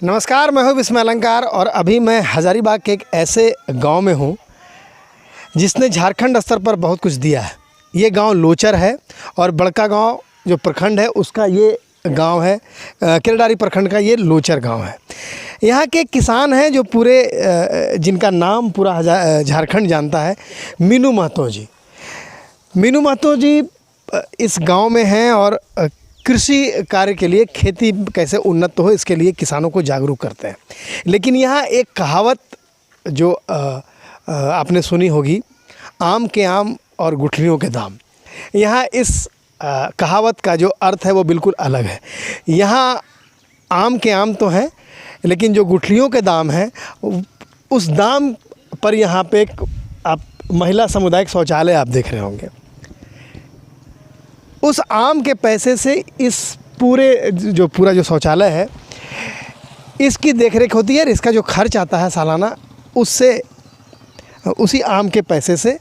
नमस्कार, मैं हूँ विस्मय अलंकार और अभी मैं हज़ारीबाग के एक ऐसे गांव में हूँ जिसने झारखंड स्तर पर बहुत कुछ दिया है। ये गांव लोचर है और बड़का गांव जो प्रखंड है उसका ये गांव है। केरडारी प्रखंड का ये लोचर गांव है। यहाँ के किसान हैं जो जिनका नाम पूरा झारखंड जानता है, मीनू महतो जी। मीनू महतो जी इस गांव में हैं और कृषि कार्य के लिए, खेती कैसे उन्नत हो इसके लिए किसानों को जागरूक करते हैं। लेकिन यहाँ एक कहावत जो आपने सुनी होगी, आम के आम और गुठलियों के दाम। यहाँ इस कहावत का जो अर्थ है वो बिल्कुल अलग है। यहाँ आम के आम तो हैं, लेकिन जो गुठलियों के दाम हैं उस दाम पर यहाँ पे एक आप महिला सामुदायिक शौचालय आप देख रहे होंगे। उस आम के पैसे से इस पूरा जो शौचालय है इसकी देखरेख होती है और इसका जो खर्च आता है सालाना उसी आम के पैसे से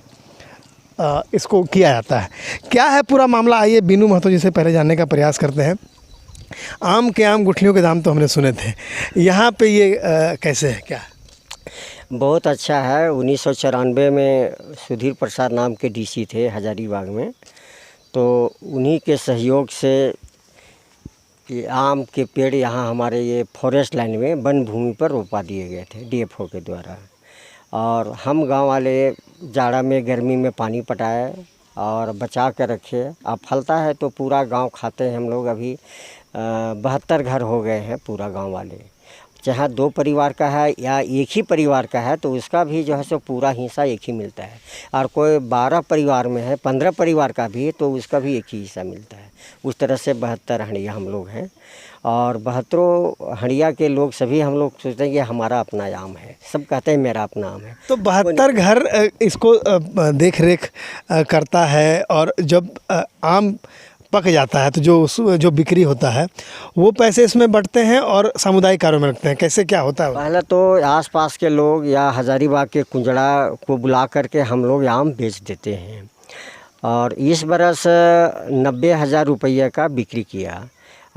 इसको किया जाता है। क्या है पूरा मामला, आइए मीनू महतो जी से पहले जानने का प्रयास करते हैं। आम के आम गुठलियों के दाम तो हमने सुने थे, यहाँ पे ये कैसे है, क्या? बहुत अच्छा है। 1994 में सुधीर प्रसाद नाम के डीसी थे हज़ारीबाग में, तो उन्हीं के सहयोग से ये आम के पेड़ यहाँ हमारे ये फॉरेस्ट लाइन में वन भूमि पर रोपा दिए गए थे डीएफओ के द्वारा। और हम गांव वाले जाड़ा में गर्मी में पानी पटाए और बचा कर रखे। अब फलता है तो पूरा गांव खाते हैं हम लोग। अभी 72 घर हो गए हैं पूरा गांव वाले। चाहे 2 परिवार का है या एक ही परिवार का है तो उसका भी जो है सो पूरा हिस्सा एक ही मिलता है। और कोई 12 परिवार में है, 15 परिवार का भी है तो उसका भी एक ही हिस्सा मिलता है। उस तरह से 72 हंडिया हम लोग हैं और 72 हंडिया के लोग सभी हम लोग सोचते हैं कि हमारा अपना आम है। सब कहते हैं मेरा अपना आम है। तो 72 घर इसको देख रेख करता है और जब आम पक जाता है तो जो बिक्री होता है वो पैसे इसमें बंटते हैं और सामुदायिक कार्यों में रखते हैं। कैसे क्या होता है? पहले तो आसपास के लोग या हज़ारीबाग के कुंजड़ा को बुला करके हम लोग आम बेच देते हैं। और इस बरस 90,000 रुपये का बिक्री किया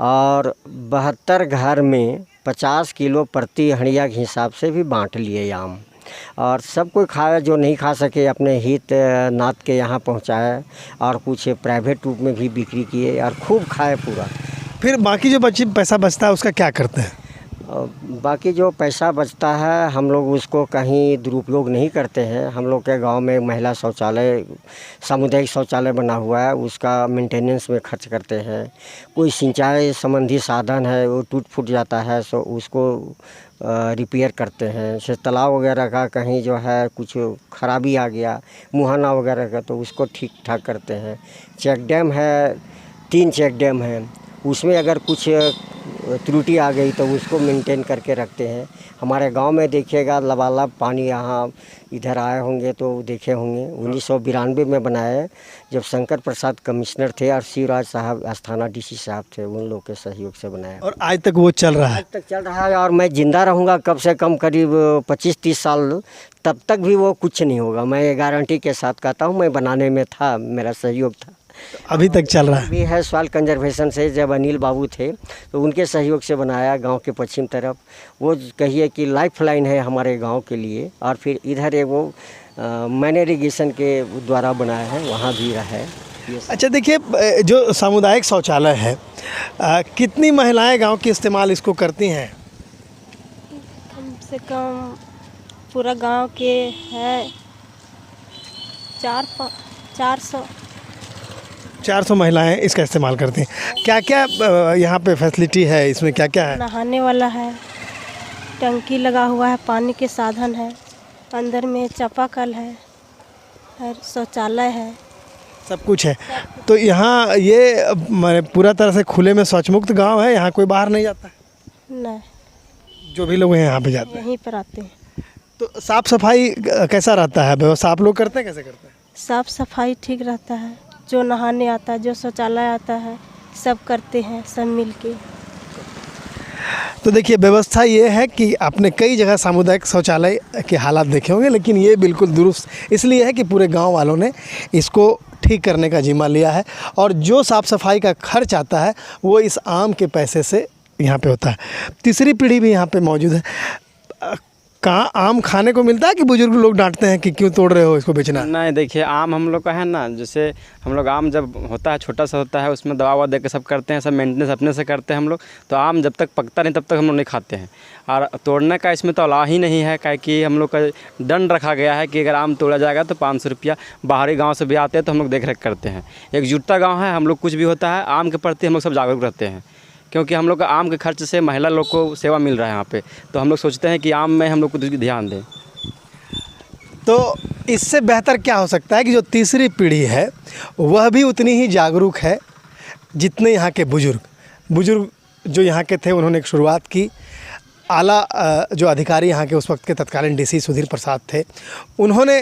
और 72 घर में 50 किलो प्रति हंडिया के हिसाब से भी बांट लिए आम। और सब कोई खाया, जो नहीं खा सके अपने हित नात के यहाँ पहुँचाए और कुछ प्राइवेट रूप में भी बिक्री किए और खूब खाए पूरा। फिर बाकी जो पैसा बचता है उसका क्या करते हैं? बाकी जो पैसा बचता है हम लोग उसको कहीं दुरुपयोग नहीं करते हैं। हम लोग के गांव में महिला शौचालय, सामुदायिक शौचालय बना हुआ है, उसका मेंटेनेंस में खर्च करते हैं। कोई सिंचाई संबंधी साधन है वो टूट फूट जाता है तो उसको रिपेयर करते हैं। जैसे तालाब वगैरह का कहीं जो है कुछ खराबी आ गया, मुहाना वगैरह का, तो उसको ठीक ठाक करते हैं। चेक डैम है, 3 चेक डैम हैं, उसमें अगर कुछ त्रुटि आ गई तो उसको मेंटेन करके रखते हैं। हमारे गांव में देखिएगा लबालब पानी, यहाँ इधर आए होंगे तो देखे होंगे। 1992 में बनाए जब शंकर प्रसाद कमिश्नर थे और शिवराज साहब अस्थाना डीसी साहब थे, उन लोग के सहयोग से बनाया और आज तक वो चल रहा है? आज तक चल रहा है और मैं ज़िंदा रहूँगा कम से कम करीब 25-30 साल, तब तक भी वो कुछ नहीं होगा। मैं ये गारंटी के साथ कहता हूँ। मैं बनाने में था, मेरा सहयोग था, अभी तक चल रहा है। भी है सॉइल कंजर्वेशन से। जब अनिल बाबू थे तो उनके सहयोग से बनाया गांव के पश्चिम तरफ। वो कहिए कि लाइफ लाइन है हमारे गांव के लिए। और फिर इधर एक वो मैंने इरिगेशन के द्वारा बनाया है, वहाँ भी रहा है। अच्छा, देखिए जो सामुदायिक शौचालय है कितनी महिलाएं गांव की इस्तेमाल इसको करती हैं? कम से कम पूरा गांव के है 400 महिलाएं इसका इस्तेमाल करती हैं। क्या क्या यहाँ पे फैसिलिटी है, इसमें क्या क्या है? नहाने वाला है, टंकी लगा हुआ है, पानी के साधन है, अंदर में चापाकल है और शौचालय है, सब कुछ है। तो यहाँ ये पूरा तरह से खुले में शौचमुक्त गांव है, यहाँ कोई बाहर नहीं जाता है? नहीं, जो भी लोग हैं यहाँ पे जाते हैं, यहीं पर आते हैं। तो साफ़ सफाई कैसा रहता है, व्यवस्था आप लोग करते हैं, कैसे करते हैं? साफ़ सफाई ठीक रहता है। जो नहाने आता है, जो शौचालय आता है, सब करते हैं सब मिल के। तो देखिए व्यवस्था ये है कि आपने कई जगह सामुदायिक शौचालय के हालात देखे होंगे, लेकिन ये बिल्कुल दुरुस्त इसलिए है कि पूरे गांव वालों ने इसको ठीक करने का जिम्मा लिया है और जो साफ़ सफाई का खर्च आता है वो इस आम के पैसे से यहाँ पे होता है। तीसरी पीढ़ी भी यहाँ पे मौजूद है। कहाँ आम खाने को मिलता है कि बुजुर्ग लोग डांटते हैं कि क्यों तोड़ रहे हो, इसको बेचना? नहीं, देखिए आम हम लोग का है ना, जैसे हम लोग आम जब होता है छोटा सा होता है, उसमें दवा ववा दे के सब करते हैं, सब मेंटेनेंस अपने से करते हैं हम लोग। तो आम जब तक पकता नहीं तब तक हम लोग नहीं खाते हैं। और तोड़ने का इसमें तो अलाव ही नहीं है, क्या कि हम लोग का दंड रखा गया है कि अगर आम तोड़ा जाएगा तो 500 रुपया। बाहरी गाँव से भी आते हैं तो हम लोग देख रेख करते हैं। एकजुटता गाँव है, हम लोग कुछ भी होता है आम के प्रति हम लोग सब जागरूक रहते हैं, क्योंकि हम लोग का आम के खर्च से महिला लोग को सेवा मिल रहा है यहाँ पे। तो हम लोग सोचते हैं कि आम में हम लोग को ध्यान दें। तो इससे बेहतर क्या हो सकता है कि जो तीसरी पीढ़ी है वह भी उतनी ही जागरूक है जितने यहाँ के बुजुर्ग जो यहाँ के थे। उन्होंने एक शुरुआत की। आला जो अधिकारी यहाँ के उस वक्त के तत्कालीन डीसी सुधीर प्रसाद थे, उन्होंने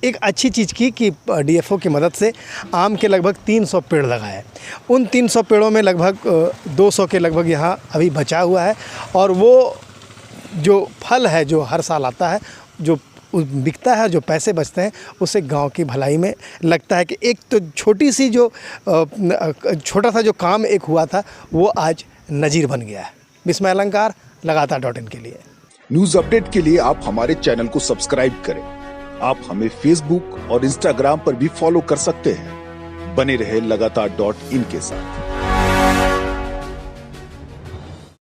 एक अच्छी चीज़ की कि डीएफओ की मदद से आम के लगभग 300 पेड़ लगाए। उन 300 पेड़ों में लगभग 200 के लगभग यहाँ अभी बचा हुआ है। और वो जो फल है जो हर साल आता है, जो बिकता है, जो पैसे बचते हैं, उससे गांव की भलाई में लगता है कि एक तो छोटी सी जो छोटा सा जो काम एक हुआ था वो आज नज़ीर बन गया है। विस्मय अलंकार, लगातार.in के लिए। न्यूज अपडेट के लिए आप हमारे चैनल को सब्सक्राइब करें। आप हमें फेसबुक और इंस्टाग्राम पर भी फॉलो कर सकते हैं। बने रहे लगातार.in के साथ।